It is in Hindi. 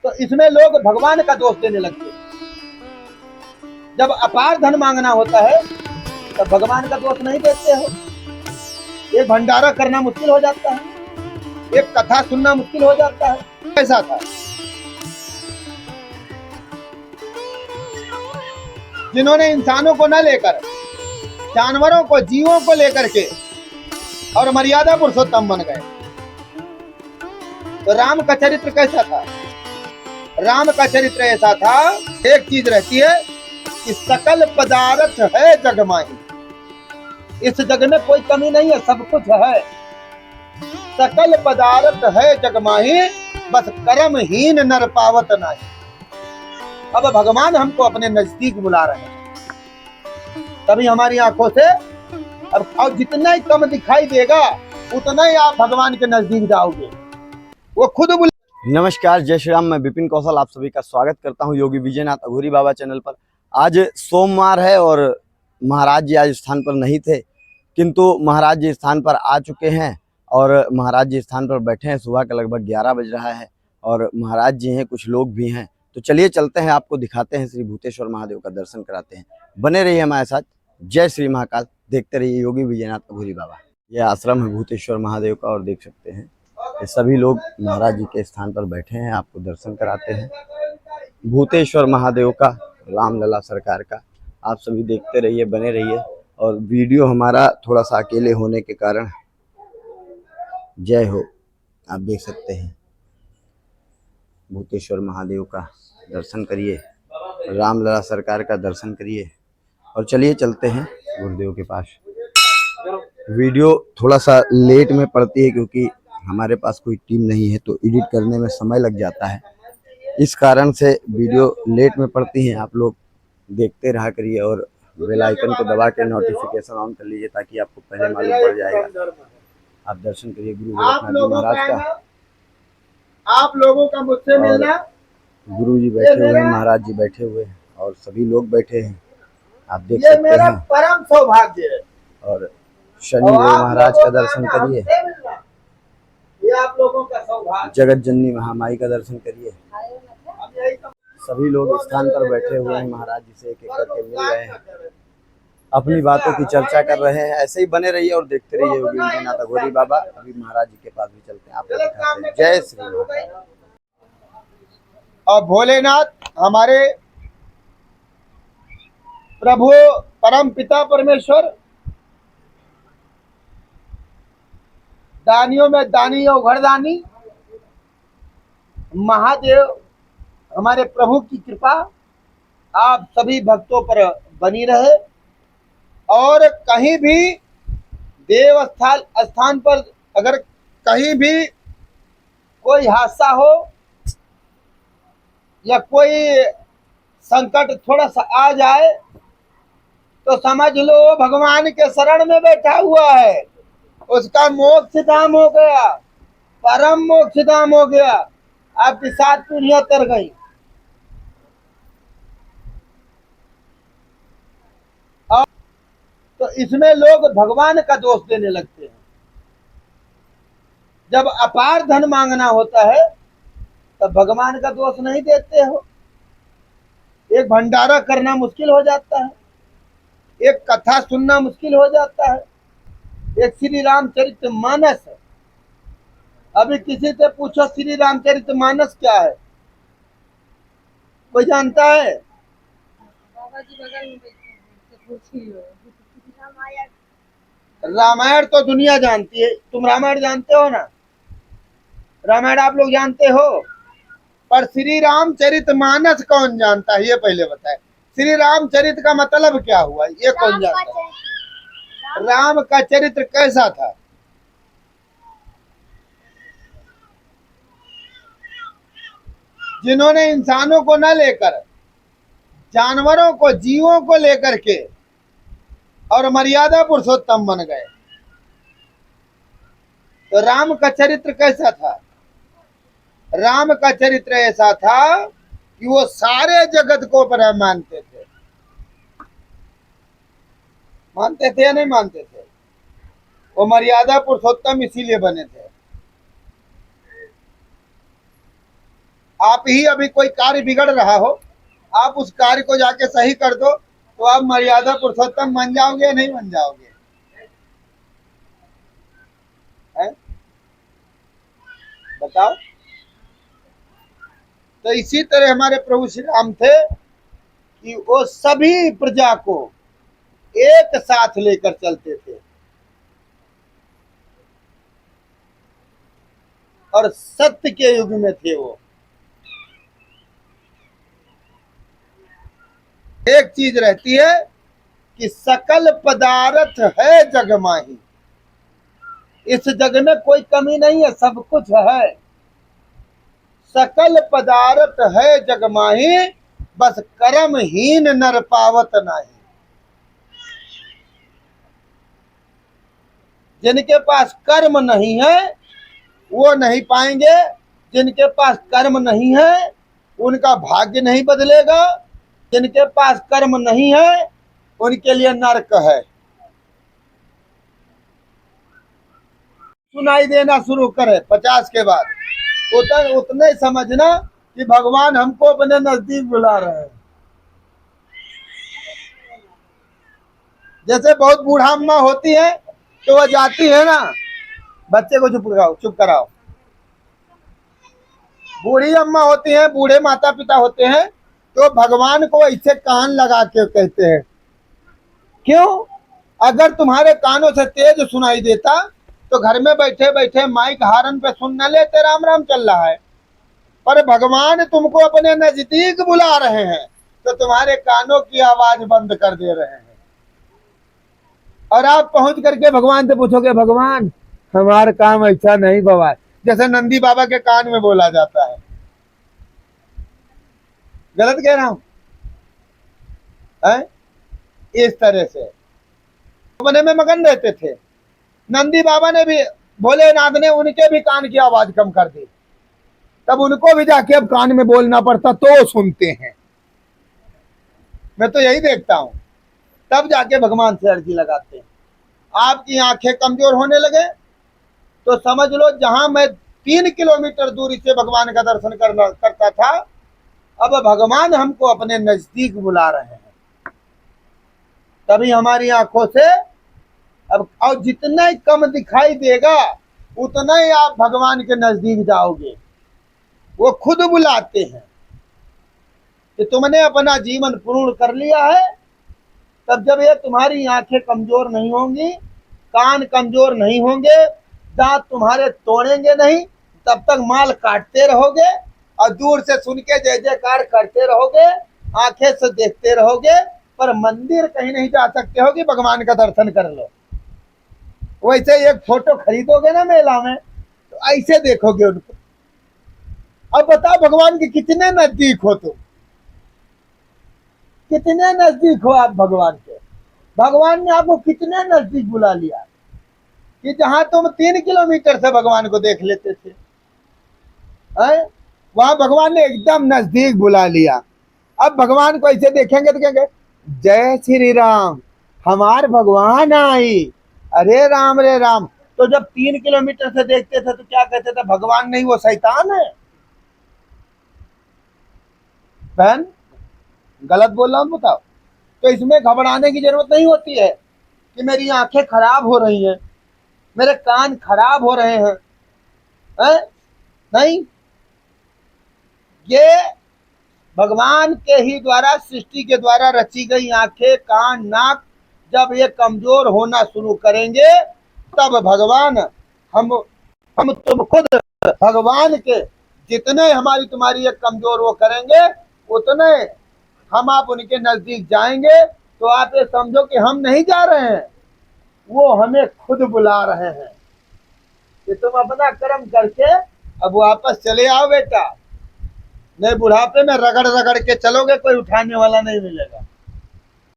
तो इसमें लोग भगवान का दोष देने लगते हैं। जब अपार धन मांगना होता है तब भगवान का दोष नहीं देते हो। एक भंडारा करना मुश्किल हो जाता है, एक कथा सुनना मुश्किल हो जाता है। ऐसा था जिन्होंने इंसानों को न लेकर जानवरों को, जीवों को लेकर के और मर्यादा पुरुषोत्तम बन गए। तो राम का चरित्र कैसा था? राम का चरित्र ऐसा था, एक चीज रहती है कि सकल पदार्थ है जग माही। इस जग में कोई कमी नहीं है, सब कुछ है। सकल पदार्थ है जग माही, बस कर्महीन नर पावत नहीं। अब भगवान हमको अपने नजदीक बुला रहे हैं, तभी हमारी आंखों से अब जितना ही कम दिखाई देगा उतना ही आप भगवान के नजदीक जाओगे। वो खुद नमस्कार, जय श्री राम। मैं विपिन कौशल आप सभी का स्वागत करता हूं योगी विजयनाथ अघोरी बाबा चैनल पर। आज सोमवार है और महाराज जी आज स्थान पर नहीं थे, किंतु महाराज जी स्थान पर आ चुके हैं और महाराज जी स्थान पर बैठे हैं। सुबह का लगभग 11 बज रहा है और महाराज जी हैं, कुछ लोग भी हैं। तो चलिए चलते हैं, आपको दिखाते हैं, श्री भूतेश्वर महादेव का दर्शन कराते हैं। बने रहिए हमारे साथ। जय श्री महाकाल। देखते रहिए योगी विजयनाथ अघोरी बाबा। यह आश्रम है भूतेश्वर महादेव का और देख सकते हैं ये सभी लोग महाराज जी के स्थान पर बैठे हैं, आपको दर्शन कराते हैं भूतेश्वर महादेव का, रामलला सरकार का। आप सभी देखते रहिए, बने रहिए। और वीडियो हमारा थोड़ा सा अकेले होने के कारण, जय हो, आप देख सकते हैं भूतेश्वर महादेव का दर्शन करिए, रामलला सरकार का दर्शन करिए। और चलिए चलते हैं गुरुदेव के पास। वीडियो थोड़ा सा लेट में पड़ती है क्योंकि हमारे पास कोई टीम नहीं है, तो एडिट करने में समय लग जाता है। इस कारण से वीडियो लेट में पड़ती है। आप लोग देखते रहा करिए और बेल आइकन को दबा के नोटिफिकेशन ऑन कर लीजिए ताकि आपको पहले मालूम पड़ जाएगा। आप दर्शन करिए गुरु गोरखनाथ जी महाराज का। आप लोगों का मुझसे मिलना, गुरु जी बैठे हुए हैं, महाराज जी बैठे हुए हैं और सभी लोग बैठे हैं, आप देख ये सकते मेरा हैं। परम सौभाग्य है। और शनिदेव महाराज का दर्शन करिए, ये आप लोगों का सौभाग्य। जगत जननी महामाई का दर्शन करिए। सभी लोग स्थान पर बैठे हुए हैं, महाराज जी से एक एक करके मिल रहे हैं, अपनी बातों की चर्चा कर रहे हैं। ऐसे ही बने रहिए और देखते रहिए योगी विजयनाथ अघोरी बाबा। अभी महाराज जी के पास भी चलते हैं, आपको दिखाते हैं। जय श्री राम। और भोलेनाथ हमारे प्रभु परम पिता परमेश्वर, दानियों में दानी और घरदानी महादेव, हमारे प्रभु की कृपा आप सभी भक्तों पर बनी रहे। और कहीं भी देव स्थान पर अगर कहीं भी कोई हादसा हो या कोई संकट थोड़ा सा आ जाए तो समझ लो भगवान के शरण में बैठा हुआ है, उसका मोक्ष धाम हो गया, परम मोक्ष धाम हो गया। आपकी 7 पीढ़ियां तर गई। और तो इसमें लोग भगवान का दोष देने लगते हैं। जब अपार धन मांगना होता है तब भगवान का दोष नहीं देते हो। एक भंडारा करना मुश्किल हो जाता है, एक कथा सुनना मुश्किल हो जाता है, एक श्री रामचरित मानस। अभी किसी से पूछो श्री रामचरित मानस क्या है, कोई जानता है? रामायण तो दुनिया जानती है, तुम रामायण जानते हो ना? रामायण आप लोग जानते हो, पर श्री रामचरित मानस कौन जानता है? ये पहले बताए, श्री रामचरित का मतलब क्या हुआ, ये कौन जानता है? राम का चरित्र कैसा था? जिन्होंने इंसानों को न लेकर जानवरों को, जीवों को लेकर के और मर्यादा पुरुषोत्तम बन गए। तो राम का चरित्र कैसा था? राम का चरित्र ऐसा था कि वो सारे जगत को पर मानते थे। मानते थे या नहीं मानते थे? वो मर्यादा पुरुषोत्तम इसीलिए बने थे। आप ही अभी कोई कार्य बिगड़ रहा हो, आप उस कार्य को जाके सही कर दो तो आप मर्यादा पुरुषोत्तम बन जाओगे, नहीं बन जाओगे? है? बताओ। तो इसी तरह हमारे प्रभु श्री राम थे कि वो सभी प्रजा को एक साथ लेकर चलते थे और सत्य के युग में थे वो। एक चीज रहती है कि सकल पदार्थ है जग माही, इस जग में कोई कमी नहीं है, सब कुछ है। सकल पदार्थ है जग माही, बस कर्महीन नर पावत नाही। जिनके पास कर्म नहीं है वो नहीं पाएंगे, जिनके पास कर्म नहीं है उनका भाग्य नहीं बदलेगा, जिनके पास कर्म नहीं है उनके लिए नरक है। सुनाई देना शुरू करे 50 के बाद, उतने ही समझना कि भगवान हमको अपने नजदीक बुला रहे हैं। जैसे बहुत बूढ़ा अम्मा होती है तो वह जाती है ना, बच्चे को चुप कराओ। बूढ़ी अम्मा होती है, बूढ़े माता पिता होते हैं, तो भगवान को ऐसे कान लगा के कहते हैं। क्यों? अगर तुम्हारे कानों से तेज सुनाई देता तो घर में बैठे बैठे माइक हारन पे सुन न लेते राम राम चल रहा है। पर भगवान तुमको अपने नजदीक बुला रहे हैं तो तुम्हारे कानों की आवाज बंद कर दे रहे हैं, और आप पहुंच करके भगवान से पूछोगे, भगवान हमारा काम ऐसा नहीं बाबा, जैसे नंदी बाबा के कान में बोला जाता है। गलत कह रहा हूं? इस तरह से बने में मगन रहते थे। नंदी बाबा ने भी, भोलेनाथ ने उनके भी कान की आवाज कम कर दी, तब उनको भी जाके अब कान में बोलना पड़ता तो सुनते हैं। मैं तो यही देखता हूं, तब जाके भगवान से अर्जी लगाते हैं। आपकी आंखें कमजोर होने लगे तो समझ लो जहां मैं 3 किलोमीटर दूरी से भगवान का दर्शन करता था, अब भगवान हमको अपने नजदीक बुला रहे हैं। तभी हमारी आंखों से अब और जितना ही कम दिखाई देगा उतना ही आप भगवान के नजदीक जाओगे। वो खुद बुलाते हैं कि तुमने अपना जीवन पूर्ण कर लिया है। तब जब ये तुम्हारी आंखें कमजोर नहीं होंगी, कान कमजोर नहीं होंगे, दांत तुम्हारे तोड़ेंगे नहीं, तब तक माल काटते रहोगे और दूर से सुन के जय जयकार करते रहोगे, आंखें से देखते रहोगे, पर मंदिर कहीं नहीं जा सकते हो कि भगवान का दर्शन कर लो। वैसे एक फोटो खरीदोगे ना मेला में तो ऐसे देखोगे उनको। अब बताओ भगवान के कितने नजदीक हो तुम, कितने नजदीक हो आप भगवान के। भगवान ने आपको कितने नजदीक बुला लिया कि जहां तुम 3 किलोमीटर से भगवान को देख लेते थे, वहां भगवान ने एकदम नजदीक बुला लिया। अब भगवान को ऐसे देखेंगे तो कहेंगे, जय श्री राम, हमार भगवान आई, अरे राम रे राम। तो जब 3 किलोमीटर से देखते थे तो क्या कहते थे, भगवान नहीं वो शैतान है। बहन गलत बोल रहा हूं बताओ? तो इसमें घबराने की जरूरत नहीं होती है कि मेरी आंखें खराब हो रही हैं, मेरे कान खराब हो रहे हैं, नहीं, ये भगवान के ही द्वारा, सृष्टि के द्वारा रची गई आंखें, कान, नाक जब ये कमजोर होना शुरू करेंगे तब भगवान हम तुम खुद भगवान के जितने हमारी तुम्हारी एक कमजोर वो करेंगे उतने हम आप उनके नजदीक जाएंगे। तो आप ये समझो कि हम नहीं जा रहे हैं, वो हमें खुद बुला रहे हैं कि तुम अपना कर्म करके अब वापस चले आओ बेटा, नहीं बुढ़ापे में रगड़ रगड़ के चलोगे कोई उठाने वाला नहीं मिलेगा।